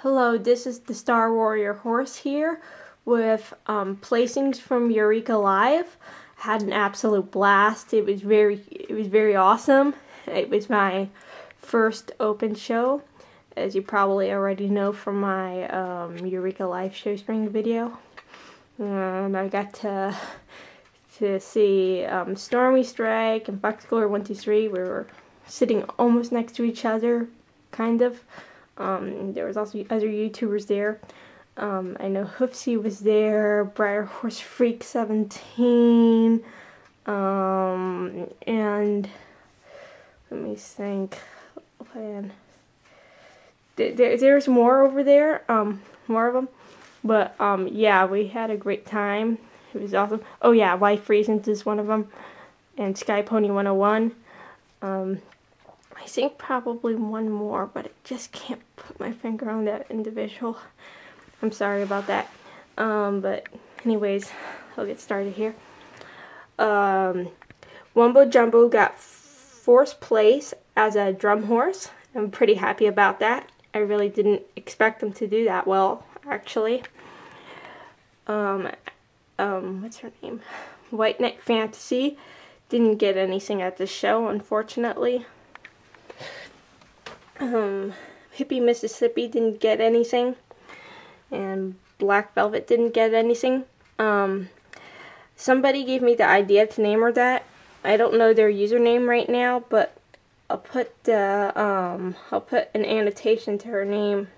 Hello, this is the Star Warrior Horse here with placings from Eureka Live. Had an absolute blast. It was very awesome. It was my first open show, as you probably already know from my Eureka Live show spring video. I got to see Stormy Strike and Foxglore 123. We were sitting almost next to each other, kind of. There was also other YouTubers there. I know Hoofsy was there, Briar Horse Freak 17, and let me think. There's more over there, more of them, but yeah, we had a great time. It was awesome. Oh yeah, Life Reasons is one of them, and Sky Pony 101. I think probably one more, but I just can't put my finger on that individual. I'm sorry about that. But anyways, I'll get started here. Wumbo Jumbo got 4th place as a drum horse. I'm pretty happy about that. I really didn't expect them to do that well, actually. What's her name? White Knight Fantasy didn't get anything at the show, unfortunately. Hippie Mississippi didn't get anything, and Black Velvet didn't get anything. Somebody gave me the idea to name her that. I don't know their username right now, but I'll put an annotation to her name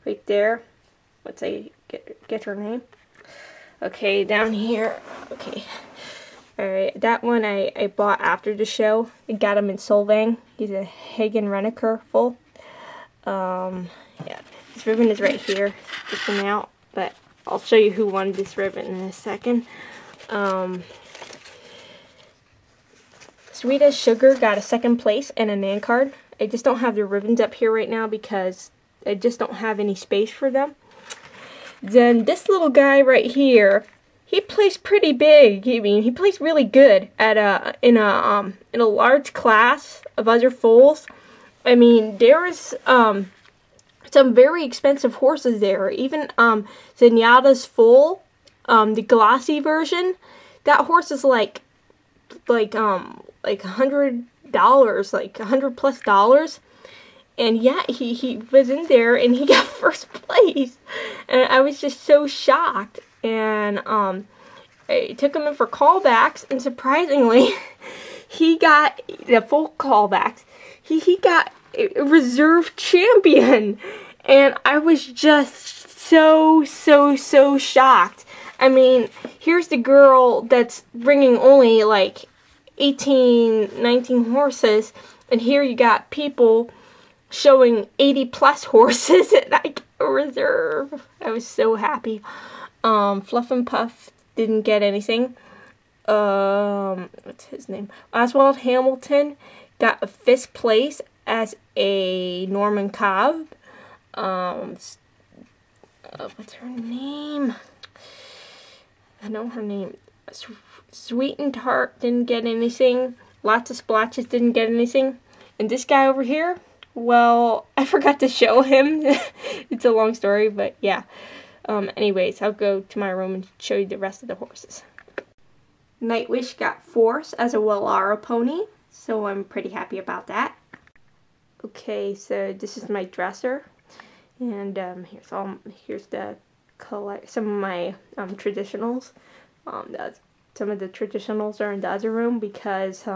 right there. Let's say get her name. Okay, down here. Okay. Alright, that one I bought after the show. I got him in Solvang. He's a Hagen Renneker full. Yeah, this ribbon is right here. Just come out, but I'll show you who won this ribbon in a second. Sweet as Sugar got a 2nd place and a Nan card. I just don't have the ribbons up here right now because I just don't have any space for them. Then this little guy right here, he plays pretty big. I mean, he plays really good at in a large class of other foals. I mean, there is some very expensive horses there. Even Zenyatta's foal, the glossy version, that horse is like $100, like $100+. And yeah, he was in there and he got 1st place, and I was just so shocked. And I took him in for callbacks, and surprisingly, he got the full callbacks. He got a reserve champion, and I was just so shocked. I mean, here's the girl that's bringing only like 18, 19 horses, and here you got people showing 80+ horses and I get a reserve. I was so happy. Fluff and Puff didn't get anything. What's his name? Oswald Hamilton got a 5th place as a Norman Cobb. What's her name? I know her name. Sweet and Tart didn't get anything. Lots of Splotches didn't get anything. And this guy over here, well, I forgot to show him. It's a long story, but yeah. Anyways, I'll go to my room and show you the rest of the horses. Nightwish got 4th as a Wallara pony, so I'm pretty happy about that. Okay, so this is my dresser, and here's some of my traditionals. Some of the traditionals are in the other room because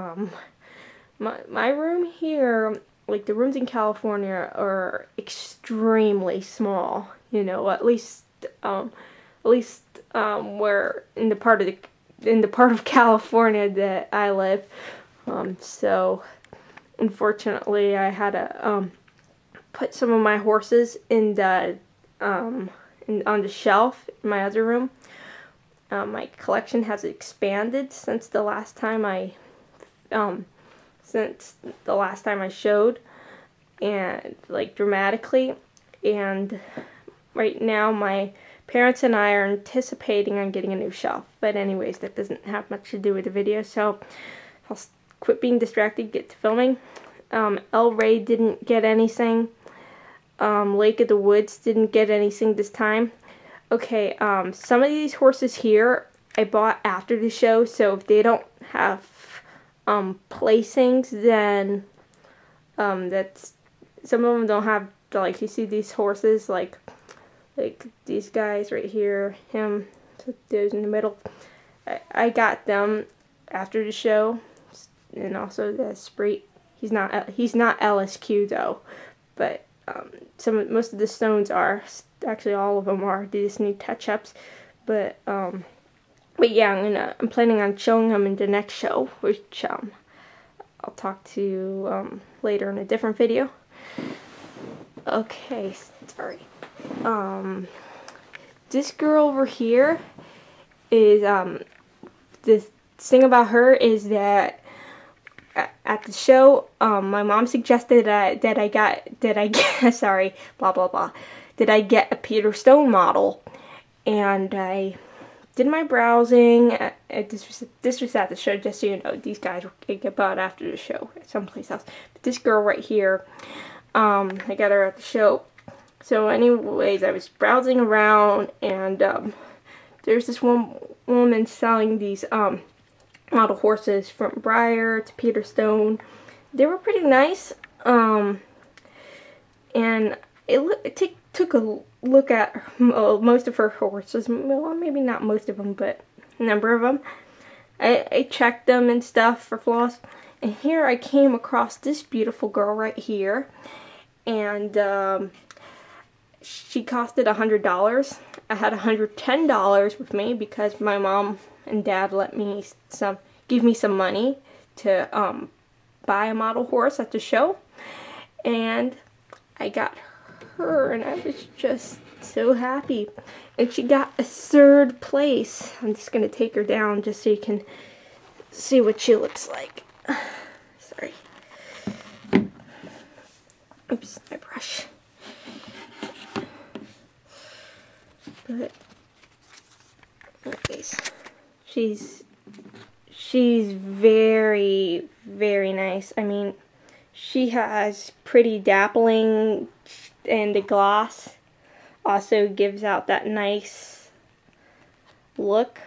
my room here, like the rooms in California, are extremely small. You know, at least where in the part of California that I live. So unfortunately, I had to put some of my horses in the on the shelf in my other room. My collection has expanded since the last time I showed, and like dramatically. And right now, my parents and I are anticipating on getting a new shelf. But anyways, that doesn't have much to do with the video, so I'll quit being distracted, get to filming. El Rey didn't get anything. Lake of the Woods didn't get anything this time. Okay, some of these horses here I bought after the show, so if they don't have placings, then that's, some of them don't have, like, you see these horses, like these guys right here, him, those in the middle. I got them after the show, and also the Sprite. He's not LSQ though, but most of the stones are, actually all of them are. They just need touch-ups, but yeah, I'm planning on showing them in the next show, which I'll talk to later in a different video. Okay, sorry. This girl over here is the thing about her is that at the show, my mom suggested that I get sorry, blah blah blah, that I get a Peter Stone model, and I did my browsing. This was at the show, just so you know. These guys get bought after the show at someplace else. But this girl right here, I got her at the show. So anyways, I was browsing around, and there's this one woman selling these model horses from Breyer to Peter Stone. They were pretty nice, and it took a look at most of her horses. Well, maybe not most of them, but a number of them. I checked them and stuff for flaws, and here I came across this beautiful girl right here, and she costed $100. I had $110 with me because my mom and dad let me give me some money to buy a model horse at the show, and I got her, and I was just so happy. And she got a 3rd place. I'm just gonna take her down just so you can see what she looks like. Sorry. Oops, my brush. But anyways, she's very, very nice. I mean, she has pretty dappling, and the gloss also gives out that nice look.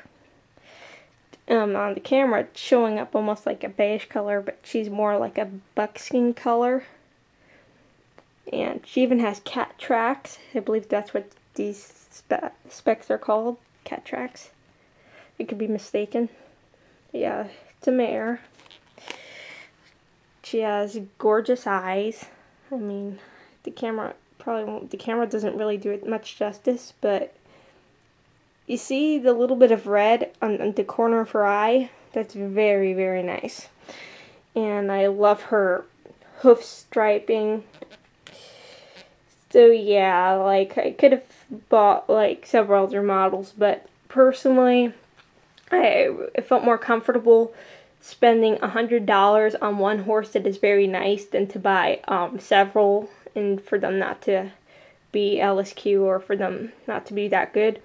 On the camera, it's showing up almost like a beige color, but she's more like a buckskin color. And she even has cat tracks. I believe that's what these specs are called, cat tracks. I could be mistaken. Yeah, it's a mare. She has gorgeous eyes. I mean, the camera doesn't really do it much justice, but you see the little bit of red on the corner of her eye? That's very, very nice. And I love her hoof striping. So yeah, like, I could have bought like several other models, but personally, I felt more comfortable spending $100 on one horse that is very nice than to buy several, and for them not to be LSQ or for them not to be that good.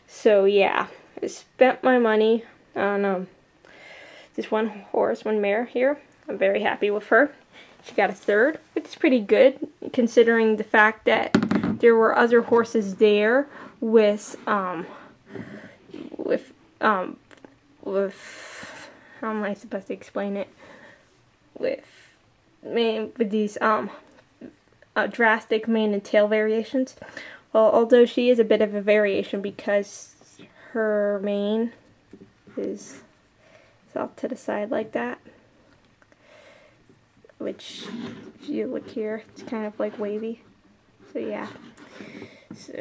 So yeah, I spent my money on this one horse, one mare here. I'm very happy with her. She got a 3rd, which is pretty good considering the fact that there were other horses there with how am I supposed to explain it? With these drastic mane and tail variations. Well, although she is a bit of a variation because her mane is off to the side like that. Which, if you look here, it's kind of like wavy. So yeah. So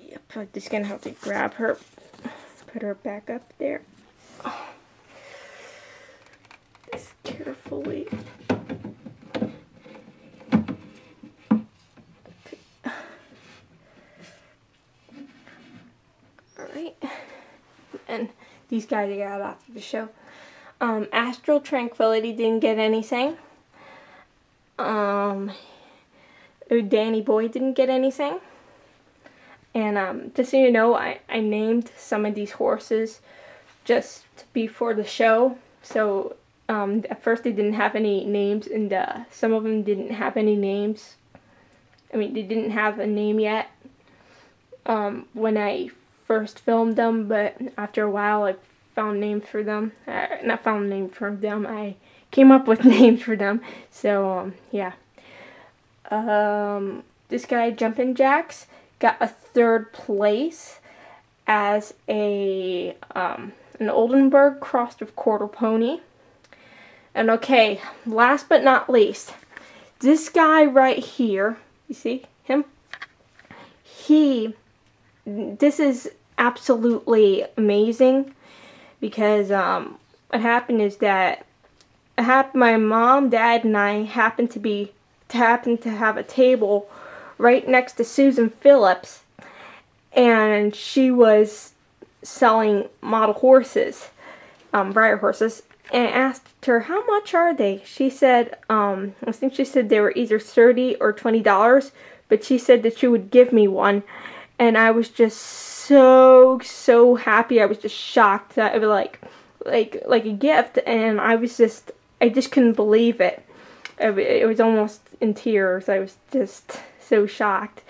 yep, I'm just gonna have to grab her, put her back up there. Oh. Just carefully. Alright. And these guys I got after the show. Astral Tranquility didn't get anything. Danny Boy didn't get anything. And just so you know, I named some of these horses just before the show. So at first they didn't have any names, and some of them didn't have any names I mean, they didn't have a name yet when I first filmed them, but after a while I found names for them. Not found names for them, I came up with names for them. So, yeah. This guy, Jumpin' Jacks, got a 3rd place as an Oldenburg crossed with Quarter Pony. And okay, last but not least, this guy right here, you see him? This is absolutely amazing because what happened is that my mom, dad, and I happened to have a table right next to Susan Phillips, and she was selling model horses, Breyer horses, and I asked her, how much are they? She said, I think she said they were either $30 or $20, but she said that she would give me one, and I was just so happy. I was just shocked that it was like a gift, and I just couldn't believe it. It was almost in tears. I was just so shocked.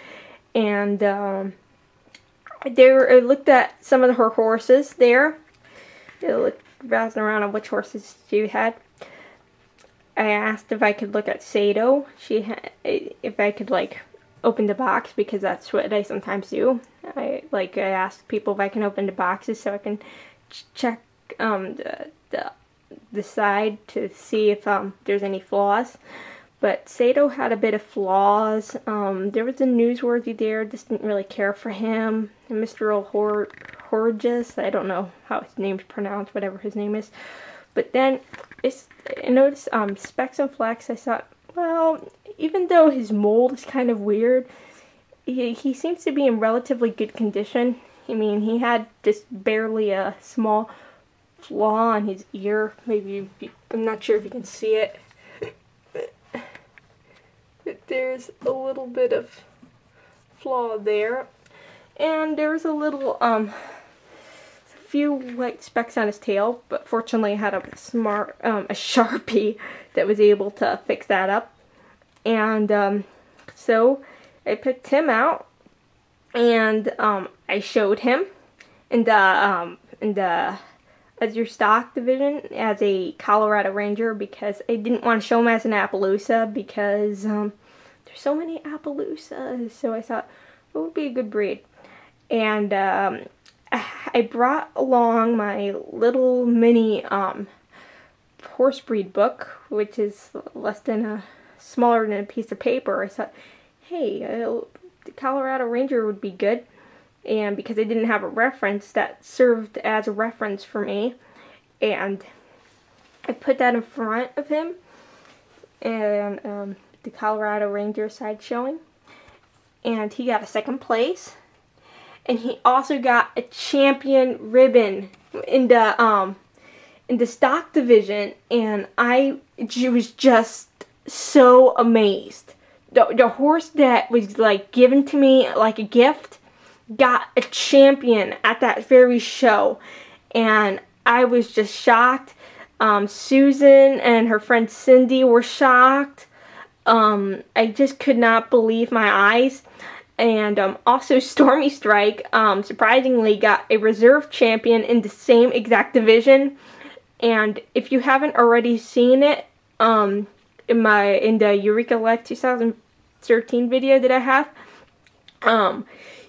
And I looked at some of her horses there. I looked browsing around on which horses she had. I asked if I could look at Sato. If I could open the box, because that's what I sometimes do. I ask people if I can open the boxes so I can check the side to see if there's any flaws. But Sato had a bit of flaws. There was a newsworthy there, just didn't really care for him. And Mr. Horges, I don't know how his name's pronounced, whatever his name is. But then I noticed Specs and Flex. I thought, well, even though his mold is kind of weird, he seems to be in relatively good condition. I mean, he had just barely a small flaw on his ear. Maybe, I'm not sure if you can see it. But there's a little bit of flaw there. And there's a little, few white specks on his tail, but fortunately I had a Sharpie that was able to fix that up. And so I picked him out, and I showed him in the as your stock division as a Colorado Ranger, because I didn't want to show him as an Appaloosa because there's so many Appaloosas, so I thought it would be a good breed. And I brought along my little mini horse breed book, which is smaller than a piece of paper. I thought, hey, the Colorado Ranger would be good. And because I didn't have a reference, that served as a reference for me. And I put that in front of him, and the Colorado Ranger side showing. And he got a 2nd place. And he also got a champion ribbon in the stock division, and I was just so amazed. The horse that was given to me like a gift got a champion at that very show, and I was just shocked. Susan and her friend Cindy were shocked. I just could not believe my eyes. And also Stormy Strike surprisingly got a reserve champion in the same exact division. And if you haven't already seen it in the Eureka Live 2013 video that I have,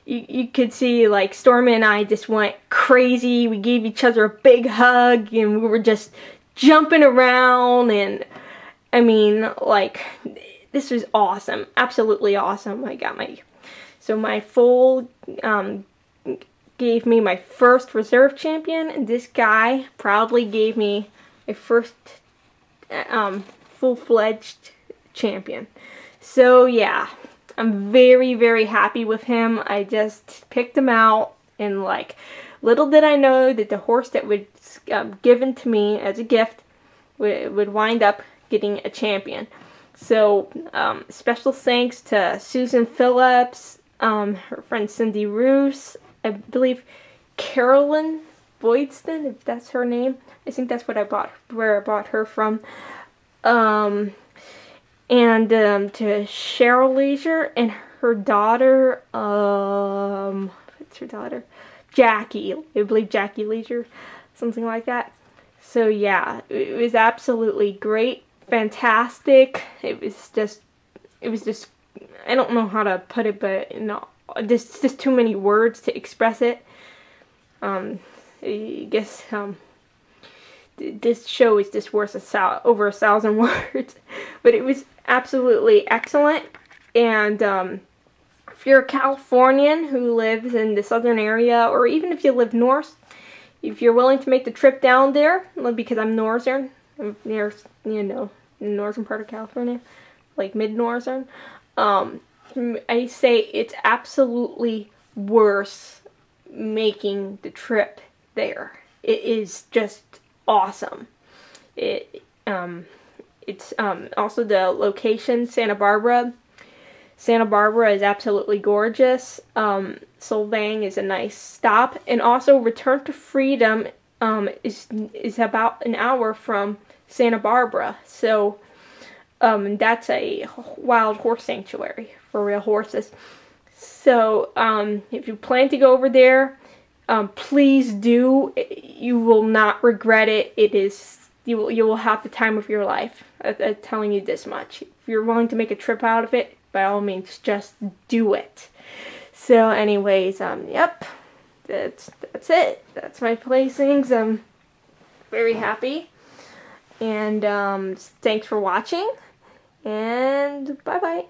you could see Stormy and I just went crazy. We gave each other a big hug, and we were just jumping around, and I mean, this was awesome, absolutely awesome. I got my full gave me my first reserve champion, and this guy proudly gave me a first full-fledged champion. So yeah, I'm very happy with him. I just picked him out, and little did I know that the horse that was given to me as a gift would wind up getting a champion. So special thanks to Susan Phillips, her friend Cindy Roos, I believe Carolyn Boydston, if that's her name. I think that's where I bought her from. And to Cheryl Leisure and her daughter, what's her daughter? Jackie, I believe Jackie Leisure, something like that. So yeah, it was absolutely great, fantastic. It was just, I don't know how to put it, but there's just too many words to express it. I guess this show is just worth over 1,000 words, but it was absolutely excellent. And if you're a Californian who lives in the southern area, or even if you live north, if you're willing to make the trip down there, because I'm northern, I'm near, the northern part of California, like mid-northern, I say it's absolutely worth making the trip there. It is just awesome. It's also the location, Santa Barbara. Santa Barbara is absolutely gorgeous. Solvang is a nice stop, and also Return to Freedom is about an hour from Santa Barbara. So that's a wild horse sanctuary for real horses. So if you plan to go over there, please do. You will not regret it. You will have the time of your life. I'm telling you this much. If you're willing to make a trip out of it, by all means, just do it. So anyways, yep, that's it. That's my placings. I'm very happy. And thanks for watching. And bye-bye.